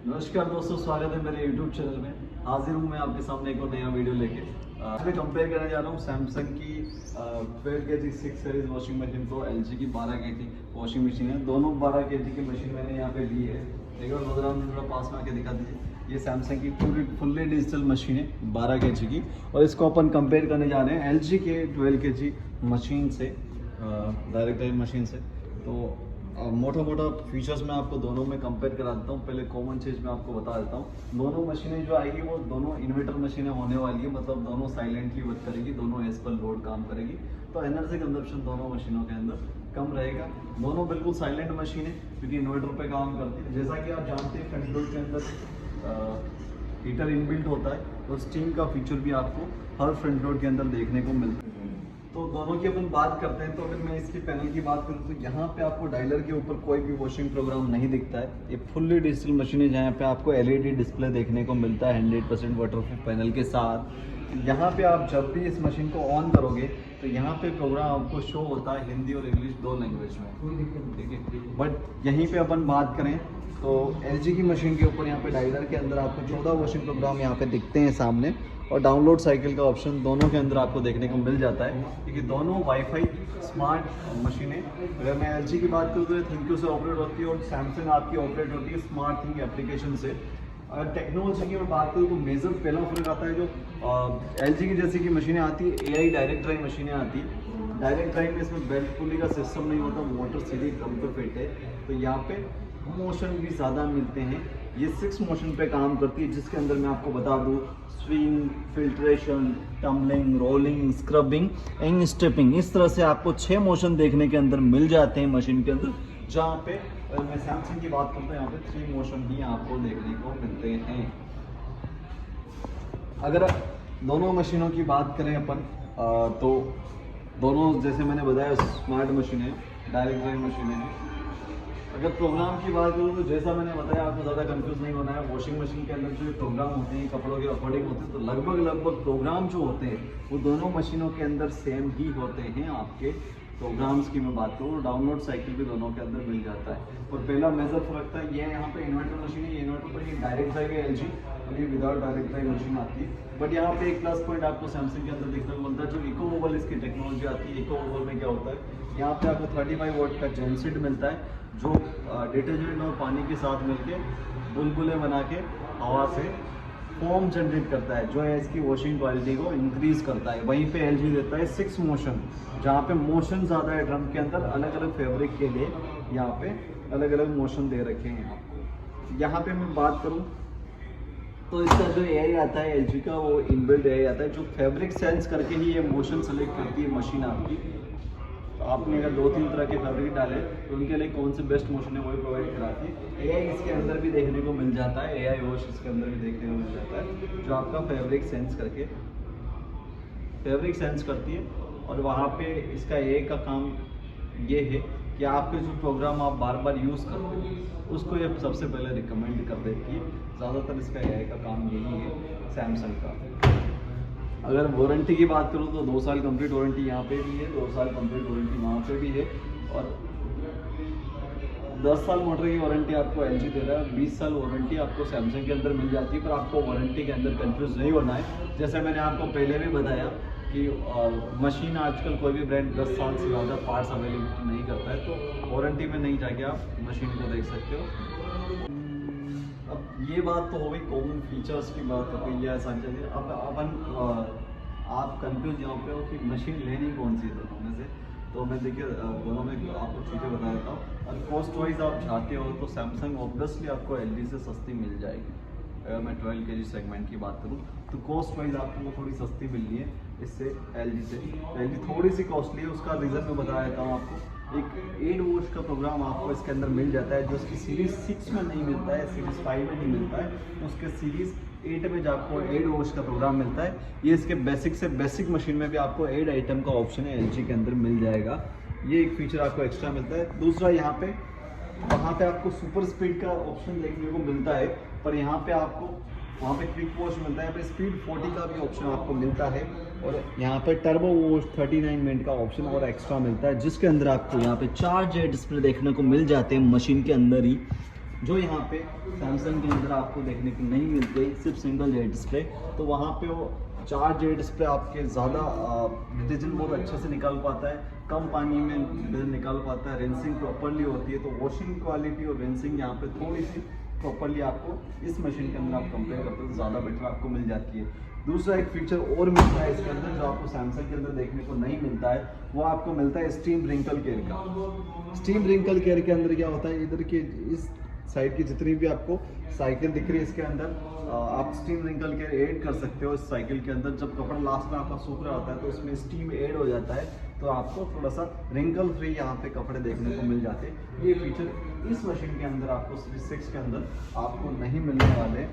नमस्कार दोस्तों, स्वागत है मेरे YouTube चैनल में। हाजिर हूँ मैं आपके सामने एक और नया वीडियो लेके। आज मैं कंपेयर करने जा रहा हूँ सैमसंग की 12 kg 6 सीरीज वॉशिंग मशीन को LG की 12 kg वॉशिंग मशीन है। दोनों 12 kg की मशीन मैंने यहाँ पे ली है। एक बार बदलाव थोड़ा पास में आके दिखा दीजिए। ये सैमसंग की पूरी फुल्ली डिजिटल मशीन है 12 kg की, और इसको अपन कंपेयर करने जा रहे हैं LG के 12 kg मशीन से, डायरेक्ट ड्राइव मशीन से। तो मोटा फीचर्स मैं आपको दोनों में कंपेयर करा देता हूँ। पहले कॉमन चीज़ मैं आपको बता देता हूँ। दोनों मशीनें जो आएगी वो दोनों इन्वर्टर मशीनें होने वाली है, मतलब दोनों साइलेंटली वर्क करेगी, दोनों एज पर लोड काम करेगी। तो एनर्जी कंजप्शन दोनों मशीनों के अंदर कम रहेगा। दोनों बिल्कुल साइलेंट मशीन है क्योंकि इन्वर्टर पे काम करती है। जैसा कि आप जानते हैं फ्रंट डोर के अंदर हीटर इनबिल्ट होता है, तो स्टीम का फीचर भी आपको हर फ्रंट डोर के अंदर देखने को मिलता है। तो दोनों की अपन बात करते हैं। तो अगर मैं इसकी पैनल की बात करूँ तो यहाँ पे आपको डायलर के ऊपर कोई भी वॉशिंग प्रोग्राम नहीं दिखता है। ये फुल्ली डिजिटल मशीन है जहाँ पे आपको LED डिस्प्ले देखने को मिलता है 100% वाटरप्रूफ पैनल के साथ। यहाँ पे आप जब भी इस मशीन को ऑन करोगे तो यहाँ पे प्रोग्राम आपको शो होता है हिंदी और इंग्लिश दो लैंग्वेज में, कोई दिक्कत ठीक है। बट यहीं पे अपन बात करें तो LG की मशीन के ऊपर यहाँ पे डायलर के अंदर आपको 14 वॉशिंग प्रोग्राम यहाँ पे दिखते हैं सामने, और डाउनलोड साइकिल का ऑप्शन दोनों के अंदर आपको देखने को मिल जाता है क्योंकि दोनों वाईफाई स्मार्ट मशीनें। अगर मैं LG की बात करूँ तो थिंक्यू से ऑपरेट होती है और सैमसंग आपकी ऑपरेट होती है स्मार्ट थिंग एप्लीकेशन से। अगर टेक्नोलॉजी की मैं बात करूँ तो मेजर पहला फर्क आता है जो LG की जैसे कि मशीनें आती है AI डायरेक्ट ड्राइव मशीनें आती है। डायरेक्ट ड्राइव में इसमें बेल्ट पुली का सिस्टम नहीं होता, मोटर सीधी ड्रम पे फिट है, तो यहाँ पे मोशन भी ज़्यादा मिलते हैं। ये 6 मोशन पे काम करती है जिसके अंदर मैं आपको बता दूँ swing, filtration, tumbling, rolling, scrubbing and stepping, इस तरह से आपको 6 मोशन देखने के अंदर मिल जाते हैं मशीन के अंदर। जहाँ पे मैं सैमसंग की बात करता हूँ यहाँ पे 3 मोशन ही आपको देखने को मिलते हैं। अगर दोनों मशीनों की बात करें अपन तो दोनों जैसे मैंने बताया स्मार्ट मशीन है, डायरेक्ट ड्राइव मशीन है। अगर प्रोग्राम की बात करूँ तो जैसा मैंने बताया आपको ज़्यादा कंफ्यूज नहीं होना है। वॉशिंग मशीन के अंदर जो प्रोग्राम होते हैं कपड़ों के अकॉर्डिंग होते हैं, तो लगभग प्रोग्राम जो होते हैं वो दोनों मशीनों के अंदर सेम ही होते हैं। आपके प्रोग्राम्स की मैं बात करूँ, डाउनलोड साइकिल भी दोनों के अंदर मिल जाता है। और पहला मेजर फर्क था ये, यहाँ पे इन्वर्टर मशीन है, इन्वर्टर पर ये डायरेक्ट ड्राइव है LG, और ये विदाउट डायरेक्ट ड्राइव मशीन आती है। बट यहाँ पे एक प्लस पॉइंट आपको सैमसंग के अंदर देखने को मिलता है, जो इको ओवल इसकी टेक्नोलॉजी आती है। इको ओवल में क्या होता है, यहाँ पे आपको 35 वॉट का जेनसेट मिलता है जो डिटर्जेंट और पानी के साथ मिलके बुलबुले बना के हवा से फोम जनरेट करता है, जो है इसकी वॉशिंग क्वालिटी को इंक्रीज करता है। वहीं पे LG देता है 6 मोशन, जहाँ पे मोशन ज़्यादा है ड्रम के अंदर। अलग अलग फैब्रिक के लिए यहाँ पे अलग अलग मोशन दे रखे हैं आपको। यहाँ पे मैं बात करूँ तो इसका जो AI आता है LG का, वो इनबिल्ट AI आता है जो फैब्रिक सेंस करके ही ये मोशन सेलेक्ट करती है मशीन आपकी। तो आपने अगर 2-3 तरह के फैब्रिक डाले तो उनके लिए कौन से बेस्ट मोशन है वही प्रोवाइड कराती है। AI इसके अंदर भी देखने को मिल जाता है, AI वॉश इसके अंदर भी देखने को मिल जाता है जो आपका फैब्रिक सेंस करती है। और वहाँ पे इसका AI का काम ये है कि आपके जो प्रोग्राम आप बार बार यूज़ करते हो उसको ये सबसे पहले रिकमेंड कर देती है। ज़्यादातर इसका AI का काम यही है सैमसंग का। अगर वारंटी की बात करूँ तो 2 साल कंप्लीट वारंटी यहाँ पे भी है, 2 साल कंप्लीट वारंटी वहाँ पे भी है, और 10 साल मोटर की वारंटी आपको LG दे रहा है। 20 साल वारंटी आपको सैमसंग के अंदर मिल जाती है। पर आपको वारंटी के अंदर कंफ्यूज नहीं होना है। जैसे मैंने आपको पहले भी बताया कि मशीन आजकल कोई भी ब्रांड 10 साल से ज़्यादा पार्ट्स अवेलेबल नहीं करता है, तो वारंटी में नहीं जाके आप मशीन को देख सकते हो। अब ये बात तो हो गई कॉमन फीचर्स की बात हो गई, ये आसान चलिए। अब अपन आप कंफ्यूज यहाँ पे हो कि मशीन लेनी कौन सी है दोनों में से। तो मैं देखिए दोनों में आपको चीज़ें बता देता हूँ। और कॉस्ट वाइज आप चाहते हो तो सैमसंग ऑब्वियसली आपको LG से सस्ती मिल जाएगी। अगर मैं 12 kg सेगमेंट की बात करूँ तो कॉस्ट वाइज आपको वो थोड़ी सस्ती मिल रही है इससे LG से। LG थोड़ी सी कॉस्टली है, उसका रीज़न मैं बता देता हूँ आपको। एक 8 वॉश का प्रोग्राम आपको इसके अंदर मिल जाता है जो उसकी सीरीज़ 6 में नहीं मिलता है, सीरीज़ 5 में नहीं मिलता है, तो उसके सीरीज़ 8 में जो आपको 8 वॉश का प्रोग्राम मिलता है। ये इसके बेसिक से बेसिक मशीन में भी आपको 8 आइटम का ऑप्शन है LG के अंदर मिल जाएगा। ये एक फीचर आपको एक्स्ट्रा मिलता है। दूसरा यहाँ पे वहाँ पे आपको सुपर स्पीड का ऑप्शन देखने को मिलता है, पर यहाँ पे आपको वहाँ पे क्विक वॉश मिलता है, यहाँ पे स्पीड 40 का भी ऑप्शन आपको मिलता है, और यहाँ पे टर्बो वॉश 39 मिनट का ऑप्शन और एक्स्ट्रा मिलता है, जिसके अंदर आपको यहाँ पे 4 जेट डिस्प्ले देखने को मिल जाते हैं मशीन के अंदर ही। जो यहाँ पे सैमसंग के अंदर आपको देखने को नहीं मिलते, सिर्फ सिंगल जेट डिस्प्ले। तो वहाँ पे वो 4 जेट डिस्प्ले आपके ज़्यादा डिटर्जेंट बहुत अच्छे से निकाल पाता है, कम पानी में डिटर्जेंट निकाल पाता है, रिंसिंग प्रॉपरली होती है। तो वॉशिंग क्वालिटी और रिंसिंग यहाँ पे थोड़ी सी प्रॉपरली आपको इस मशीन के अंदर आप कंपेयर करते हो तो ज़्यादा बेटर आपको मिल जाती है। दूसरा एक फीचर और मिलता है इसके अंदर जो आपको सैमसंग के अंदर देखने को नहीं मिलता है, वो आपको मिलता है स्टीम रिंकल केयर का। स्टीम रिंकल केयर के अंदर क्या होता है, इधर के इस साइड की जितनी भी आपको साइकिल दिख रही है इसके अंदर आप स्टीम रिंकल केयर ऐड कर सकते हो इस साइकिल के अंदर। जब कपड़ा लास्ट में आपका सूख रहा होता है तो उसमें स्टीम ऐड हो जाता है, तो आपको थोड़ा सा रिंकल फ्री यहाँ पे कपड़े देखने को मिल जाते हैं। ये फीचर इस मशीन के अंदर आपको सीरीज 6 के अंदर आपको नहीं मिलने वाले।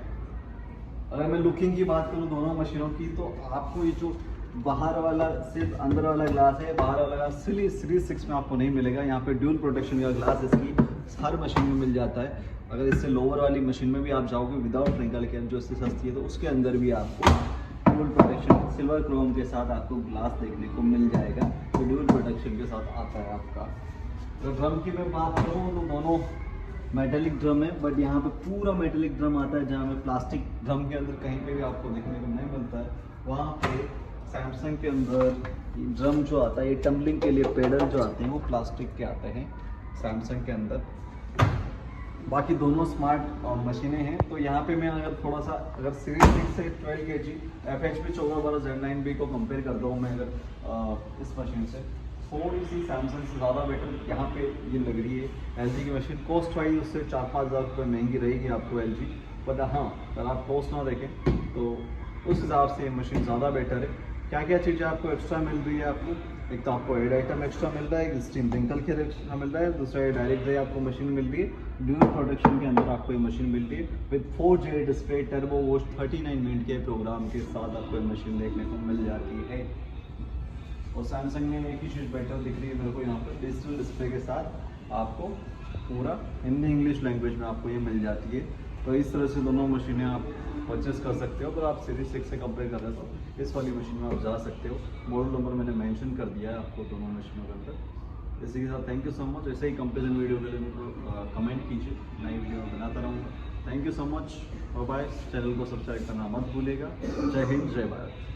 अगर मैं लुकिंग की बात करूँ दोनों मशीनों की, तो आपको ये जो बाहर वाला सिर्फ अंदर वाला ग्लास है, बाहर वाला ग्लास सीरीज 6 में आपको नहीं मिलेगा। यहाँ पे ड्यूल प्रोटेक्शन का ग्लास इसकी हर मशीन में मिल जाता है। अगर इससे लोअर वाली मशीन में भी आप जाओगे विदाउट रिंकल केयर जो इससे सस्ती है, तो उसके अंदर भी आपको ड्यूल प्रोटेक्शन सिल्वर क्रोम के साथ आपको ग्लास देखने को मिल जाएगा, तो ड्यूल प्रोटेक्शन के साथ आता है आपका। तो ड्रम की मैं बात करूँ तो दोनों मेटेलिक ड्रम है, बट यहाँ पे पूरा मेटेलिक ड्रम आता है, जहाँ पे प्लास्टिक ड्रम के अंदर कहीं पे भी आपको देखने को नहीं मिलता है। वहाँ पे सैमसंग के अंदर ड्रम जो आता है, ये टम्बलिंग के लिए पेडल जो आते हैं वो प्लास्टिक के आते हैं सैमसंग के अंदर। बाकी दोनों स्मार्ट मशीनें हैं। तो यहाँ पे मैं अगर थोड़ा सा अगर सीरीज 6 से 12 kg FHP 1412 Z9B को कंपेयर करता हूँ मैं अगर इस मशीन से, थोड़ी सी सैमसंग से ज़्यादा बेटर यहाँ पे ये लग रही है। LG की मशीन कॉस्ट वाइज उससे 4-5 हज़ार रुपये महंगी रहेगी आपको LG, बट हाँ अगर आप कॉस्ट ना देखें तो उस हिसाब से ये मशीन ज़्यादा बेटर है। क्या क्या चीज़ें आपको एक्स्ट्रा मिल रही है, आपको एक तो आपको एड आइटम एक्स्ट्रा मिल रहा है, एक स्टीम रिंकल केयर एक्स्ट्रा मिल रहा है, दूसरा ये डायरेक्ट रे आपको मशीन मिल रही है, ड्यूल प्रोटेक्शन के अंदर आपको ये मशीन मिल रही है with 4J display turbo wash 39 minute के प्रोग्राम के साथ आपको ये मशीन देखने को मिल जाती है। और सैमसंग में एक ही चीज़ बेटर दिख रही है मेरे को यहाँ पर, डिजिटल डिस्प्ले के साथ आपको पूरा हिंदी इंग्लिश लैंग्वेज में आपको ये मिल जाती है। तो इस तरह से दोनों मशीनें आप परचेस कर सकते हो। अगर आप सीरीज 6 से कंपेयर कर रहे हो तो इस वाली मशीन में आप जा सकते हो। मॉडल नंबर मैंने मेंशन कर दिया है आपको दोनों मशीनों के अंदर। इसी के साथ थैंक यू सो मच। ऐसे ही कंपेरिजन वीडियो के लिए मेरे को कमेंट कीजिए, नई वीडियो बनाता रहूँगा। Thank you so much, bye bye. Channel को सब्सक्राइब करना मत भूलिएगा। जय हिंद, जय भारत।